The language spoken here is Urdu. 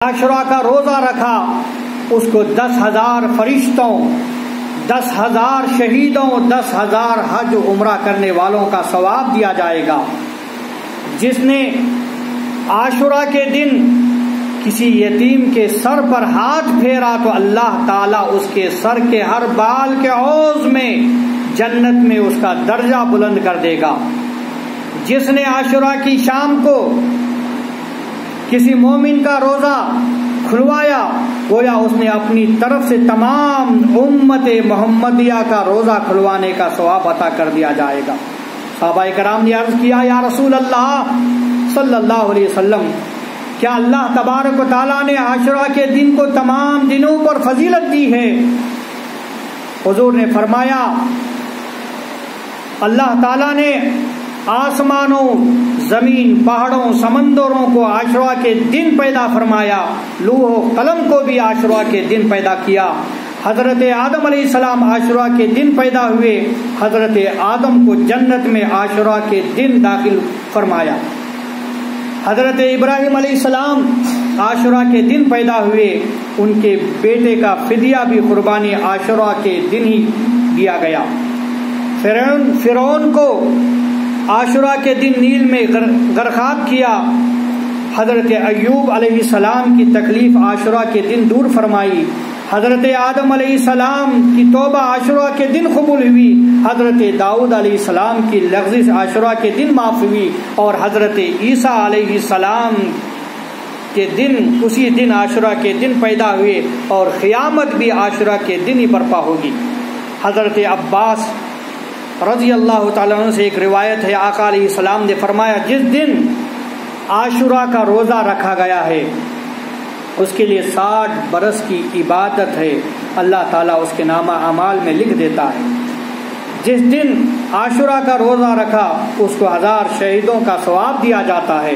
عاشورہ کا روزہ رکھا اس کو 10,000 فرشتوں، 10,000 شہیدوں، 10,000 حج عمرہ کرنے والوں کا ثواب دیا جائے گا۔ جس نے عاشورہ کے دن کسی یتیم کے سر پر ہاتھ پھیرا تو اللہ تعالیٰ اس کے سر کے ہر بال کے عوض میں جنت میں اس کا درجہ بلند کر دے گا۔ جس نے عاشورہ کی شام کو کسی مومن کا روزہ کھلوایا گویا اس نے اپنی طرف سے تمام امت محمدیہ کا روزہ کھلوانے کا ثواب عطا کر دیا جائے گا۔ صحابہ کرام نے عرض کیا یا رسول اللہ صلی اللہ علیہ وسلم، کیا اللہ تبارک و تعالیٰ نے عاشورہ کے دن کو تمام دنوں پر فضیلت دی ہے؟ حضور نے فرمایا اللہ تعالیٰ نے آسمانوں، زمین، پہاڑوں، سمندروں کو عاشورہ کے دن پیدا فرمایا، لوح و قلم کو بھی عاشورہ کے دن پیدا کیا۔ حضرت آدم علیہ السلام عاشورہ کے دن پیدا ہوئے، حضرت آدم کو جنت میں عاشورہ کے دن داخل فرمایا۔ حضرت ابراہیم علیہ السلام عاشورہ کے دن پیدا ہوئے، ان کے بیٹے کا فدیہ بھی قربانی عاشورہ کے دن ہی دیا گیا۔ فرعون کو عاشورہ کے دن نیل میں غرقاب کیا، حضرت ایوب علیہ السلام کی تکلیف عاشورہ کے دن دور فرمائی، حضرت آدم علیہ السلام کی توبہ عاشورہ کے دن قبول ہوئی، حضرت داؤد علیہ السلام کی لغزش عاشورہ کے دن معاف ہوئی، اور حضرت عیسیٰ علیہ السلام کے دن اسی دن عاشورہ کے دن پیدا ہوئے، اور قیامت بھی عاشورہ کے دن ہی برپا ہوگی۔ حضرت عباس رضی اللہ تعالیٰ عنہ سے ایک روایت ہے، آقا علیہ السلام نے فرمایا جس دن عاشورہ کا روزہ رکھا گیا ہے اس کے لیے 60 برس کی عبادت ہے، اللہ تعالیٰ اس کے نامہ اعمال میں لکھ دیتا ہے۔ جس دن عاشورہ کا روزہ رکھا اس کو 1000 شہیدوں کا ثواب دیا جاتا ہے۔